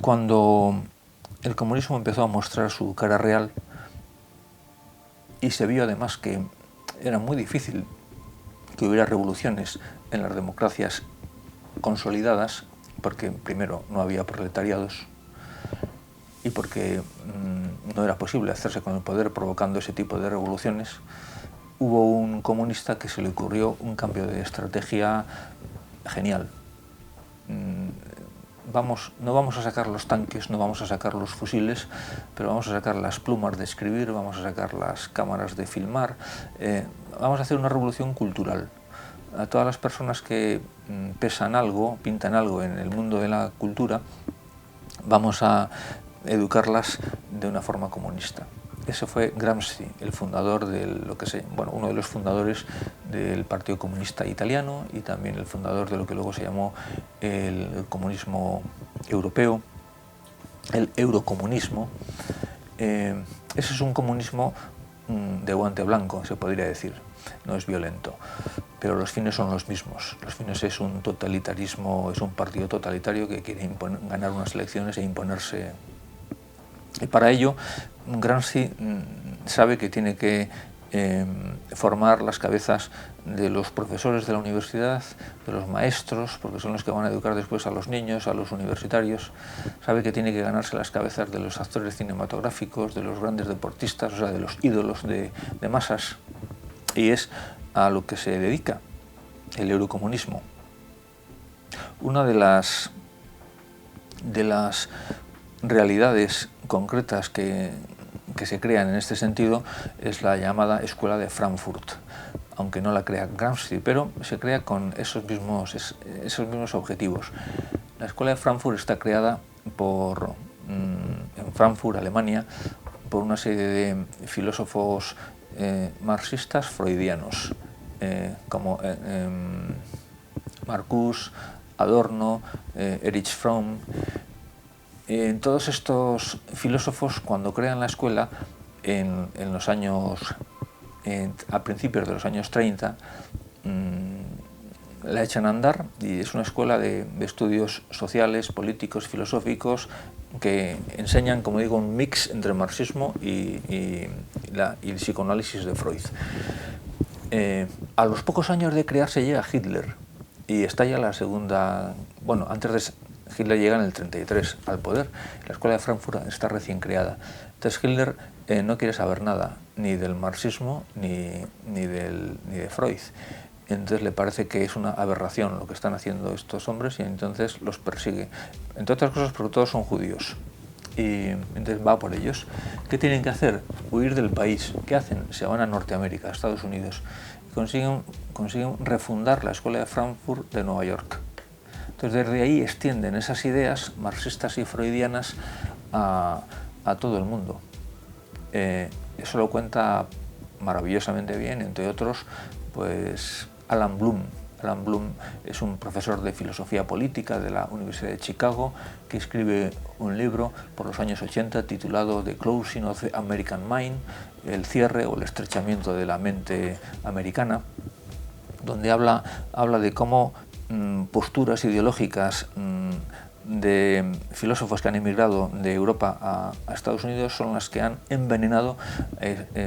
Cuando el comunismo empezó a mostrar su cara real y se vio además que era muy difícil que hubiera revoluciones en las democracias consolidadas, porque primero no había proletariados y porque no era posible hacerse con el poder provocando ese tipo de revoluciones, hubo un comunista que se le ocurrió un cambio de estrategia genial. No vamos a sacar los tanques, no vamos a sacar los fusiles, pero vamos a sacar las plumas de escribir, vamos a sacar las cámaras de filmar, vamos a hacer una revolución cultural. A todas las personas que pesan algo, pintan algo en el mundo de la cultura, vamos a educarlas de una forma comunista. Ese fue Gramsci, el fundador uno de los fundadores del Partido Comunista Italiano y también el fundador de lo que luego se llamó el comunismo europeo, el eurocomunismo. Ese es un comunismo de guante blanco, se podría decir, no es violento, pero los fines son los mismos. Los fines es un totalitarismo, es un partido totalitario que quiere ganar unas elecciones e imponerse. Y para ello, Gramsci sabe que tiene que formar las cabezas de los profesores de la universidad, de los maestros, porque son los que van a educar después a los niños, a los universitarios. Sabe que tiene que ganarse las cabezas de los actores cinematográficos, de los grandes deportistas, o sea, de los ídolos de masas. Y es a lo que se dedica el eurocomunismo. Una de las realidades concretas que se crean en este sentido es la llamada Escuela de Frankfurt, aunque no la crea Gramsci, pero se crea con esos mismos objetivos. La Escuela de Frankfurt está creada en Frankfurt, Alemania, por una serie de filósofos marxistas freudianos, como Marcuse, Adorno, Erich Fromm. Todos estos filósofos, cuando crean la escuela, a principios de los años 30, la echan a andar, y es una escuela de estudios sociales, políticos, filosóficos, que enseñan, como digo, un mix entre el marxismo y el psicoanálisis de Freud. A los pocos años de crearse llega Hitler y estalla la segunda... Bueno, Hitler llega en el 33 al poder. La Escuela de Frankfurt está recién creada. Entonces Hitler no quiere saber nada, ni del marxismo ni de Freud. Entonces le parece que es una aberración lo que están haciendo estos hombres y entonces los persigue. Entre otras cosas porque todos son judíos. Y entonces va por ellos. ¿Qué tienen que hacer? Huir del país. ¿Qué hacen? Se van a Norteamérica, a Estados Unidos. Consiguen refundar la Escuela de Frankfurt de Nueva York. Entonces desde ahí extienden esas ideas marxistas y freudianas a todo el mundo. Eso lo cuenta maravillosamente bien, entre otros, pues Alan Bloom. Alan Bloom es un profesor de filosofía política de la Universidad de Chicago que escribe un libro por los años 80 titulado The Closing of the American Mind, el cierre o el estrechamiento de la mente americana, donde habla de cómo posturas ideológicas de filósofos que han emigrado de Europa a Estados Unidos son las que han envenenado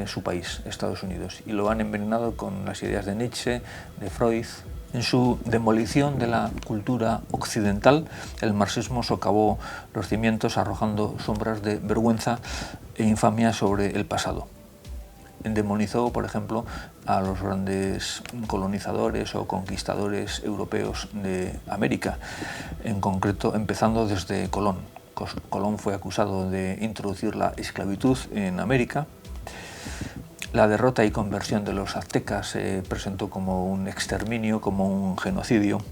su país, Estados Unidos, y lo han envenenado con las ideas de Nietzsche, de Freud. En su demolición de la cultura occidental, el marxismo socavó los cimientos arrojando sombras de vergüenza e infamia sobre el pasado. Demonizó, por ejemplo, a los grandes colonizadores o conquistadores europeos de América, en concreto empezando desde Colón. Colón fue acusado de introducir la esclavitud en América. La derrota y conversión de los aztecas se presentó como un exterminio, como un genocidio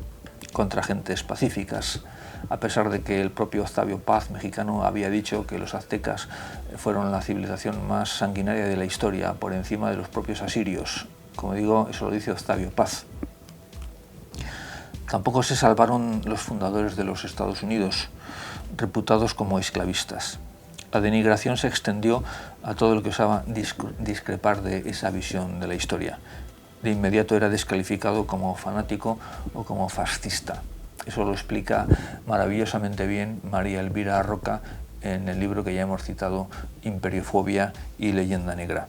contra gentes pacíficas, a pesar de que el propio Octavio Paz, mexicano, había dicho que los aztecas fueron la civilización más sanguinaria de la historia, por encima de los propios asirios. Como digo, eso lo dice Octavio Paz. Tampoco se salvaron los fundadores de los Estados Unidos, reputados como esclavistas. La denigración se extendió a todo el que osaba discrepar de esa visión de la historia. De inmediato era descalificado como fanático o como fascista. Eso lo explica maravillosamente bien María Elvira Roca en el libro que ya hemos citado, Imperiofobia y Leyenda Negra.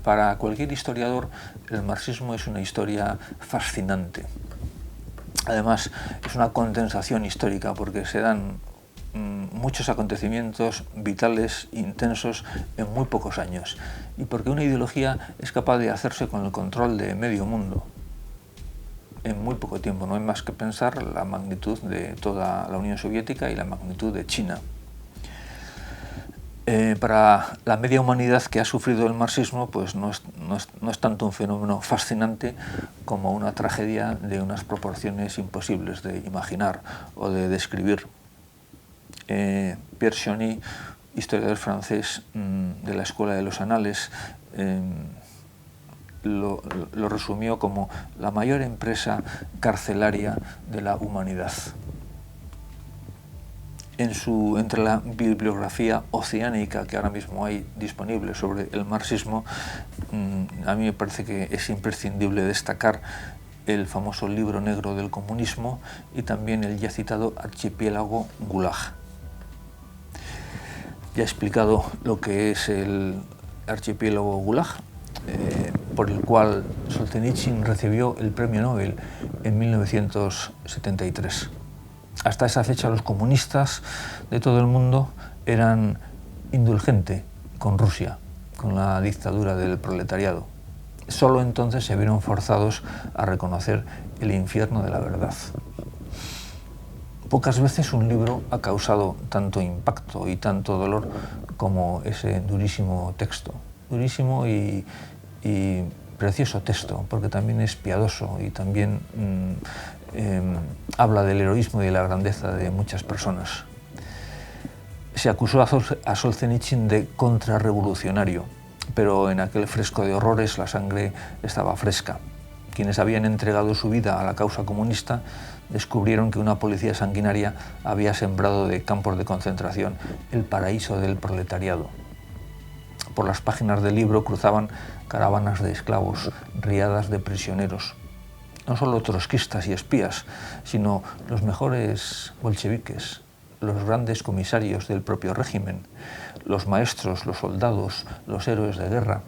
Para cualquier historiador, el marxismo es una historia fascinante. Además, es una condensación histórica porque se dan muchos acontecimientos vitales, intensos, en muy pocos años. Y porque una ideología es capaz de hacerse con el control de medio mundo en muy poco tiempo. No hay más que pensar la magnitud de toda la Unión Soviética y la magnitud de China. Para la media humanidad que ha sufrido el marxismo, pues no es tanto un fenómeno fascinante como una tragedia de unas proporciones imposibles de imaginar o de describir. Pierre Chauny, historiador francés de la Escuela de los Anales, lo resumió como la mayor empresa carcelaria de la humanidad. Entre la bibliografía oceánica que ahora mismo hay disponible sobre el marxismo, a mí me parece que es imprescindible destacar el famoso libro negro del comunismo y también el ya citado archipiélago Gulag. Ya he explicado lo que es el archipiélago Gulag, por el cual Solzhenitsyn recibió el premio Nobel en 1973. Hasta esa fecha los comunistas de todo el mundo eran indulgentes con Rusia, con la dictadura del proletariado. Solo entonces se vieron forzados a reconocer el infierno de la verdad. Pocas veces un libro ha causado tanto impacto y tanto dolor como ese durísimo texto. Durísimo y precioso texto, porque también es piadoso y también habla del heroísmo y de la grandeza de muchas personas. Se acusó a Solzhenitsyn de contrarrevolucionario, pero en aquel fresco de horrores la sangre estaba fresca. Quienes habían entregado su vida a la causa comunista descubrieron que una policía sanguinaria había sembrado de campos de concentración el paraíso del proletariado. Por las páginas del libro cruzaban caravanas de esclavos, riadas de prisioneros. No solo trotskistas y espías, sino los mejores bolcheviques, los grandes comisarios del propio régimen, los maestros, los soldados, los héroes de guerra.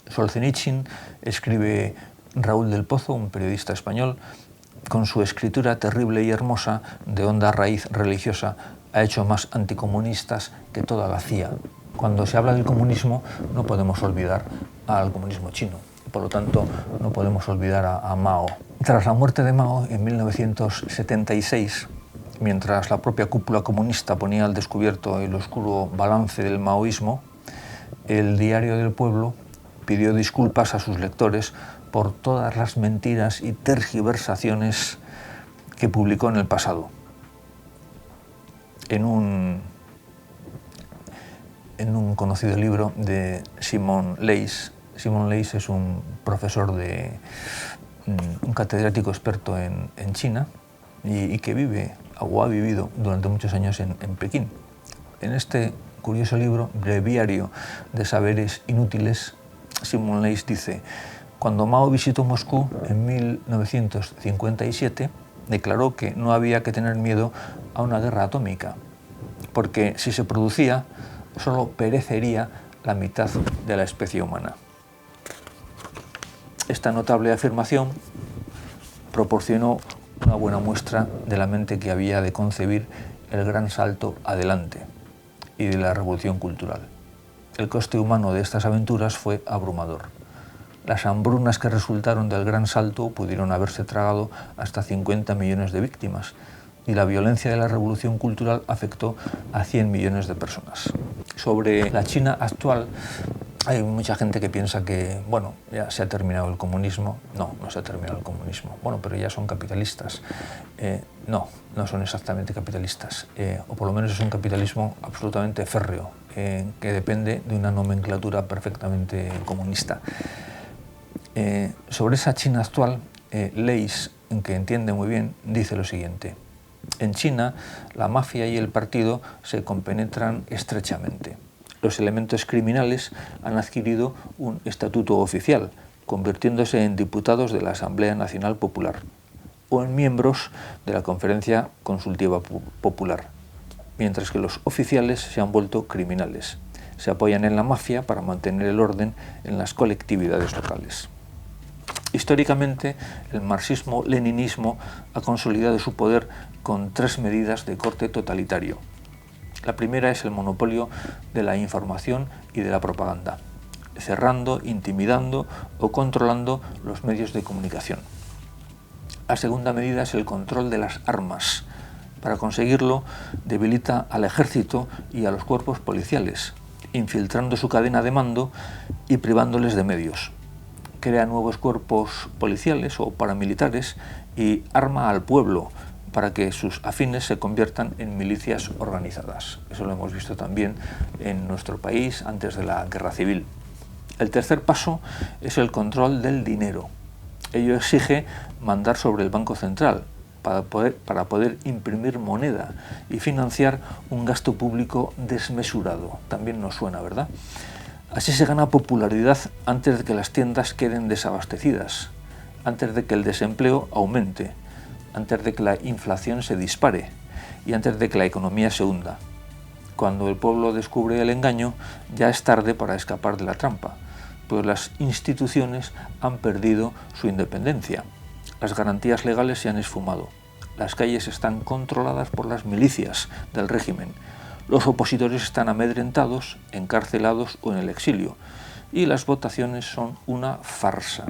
Solzhenitsyn, escribe Raúl del Pozo, un periodista español, con su escritura terrible y hermosa, de honda raíz religiosa, ha hecho más anticomunistas que toda la CIA. Cuando se habla del comunismo no podemos olvidar al comunismo chino. Por lo tanto, no podemos olvidar a Mao. Tras la muerte de Mao, en 1976, mientras la propia cúpula comunista ponía al descubierto el oscuro balance del maoísmo, el Diario del Pueblo pidió disculpas a sus lectores por todas las mentiras y tergiversaciones que publicó en el pasado. En un conocido libro de Simon Leys. Simon Leys es un profesor un catedrático experto en China y que vive o ha vivido durante muchos años en Pekín. En este curioso libro, Breviario de Saberes Inútiles, Simon Leys dice: cuando Mao visitó Moscú en 1957, declaró que no había que tener miedo a una guerra atómica, porque si se producía, solo perecería la mitad de la especie humana. Esta notable afirmación proporcionó una buena muestra de la mente que había de concebir el gran salto adelante y de la revolución cultural. El coste humano de estas aventuras fue abrumador. Las hambrunas que resultaron del gran salto pudieron haberse tragado hasta 50 millones de víctimas, y la violencia de la revolución cultural afectó a 100 millones de personas. Sobre la China actual, hay mucha gente que piensa que, bueno, ya se ha terminado el comunismo. No, no se ha terminado el comunismo. Bueno, pero ya son capitalistas. No son exactamente capitalistas, o por lo menos es un capitalismo absolutamente férreo, que depende de una nomenclatura perfectamente comunista. Sobre esa China actual, Leys, que entiende muy bien, dice lo siguiente: en China, la mafia y el partido se compenetran estrechamente. Los elementos criminales han adquirido un estatuto oficial, convirtiéndose en diputados de la Asamblea Nacional Popular. o en miembros de la Conferencia Consultiva Popular, mientras que los oficiales se han vuelto criminales. Se apoyan en la mafia para mantener el orden en las colectividades locales. Históricamente, el marxismo-leninismo ha consolidado su poder con 3 medidas de corte totalitario. La primera es el monopolio de la información y de la propaganda, cerrando, intimidando o controlando los medios de comunicación. La segunda medida es el control de las armas. Para conseguirlo, debilita al ejército y a los cuerpos policiales, infiltrando su cadena de mando y privándoles de medios. Crea nuevos cuerpos policiales o paramilitares y arma al pueblo para que sus afines se conviertan en milicias organizadas. Eso lo hemos visto también en nuestro país antes de la Guerra Civil. El tercer paso es el control del dinero. Ello exige mandar sobre el Banco Central para poder imprimir moneda y financiar un gasto público desmesurado. También nos suena, ¿verdad? Así se gana popularidad antes de que las tiendas queden desabastecidas, antes de que el desempleo aumente, antes de que la inflación se dispare y antes de que la economía se hunda. Cuando el pueblo descubre el engaño, ya es tarde para escapar de la trampa, pues las instituciones han perdido su independencia. Las garantías legales se han esfumado. Las calles están controladas por las milicias del régimen. Los opositores están amedrentados, encarcelados o en el exilio. Y las votaciones son una farsa.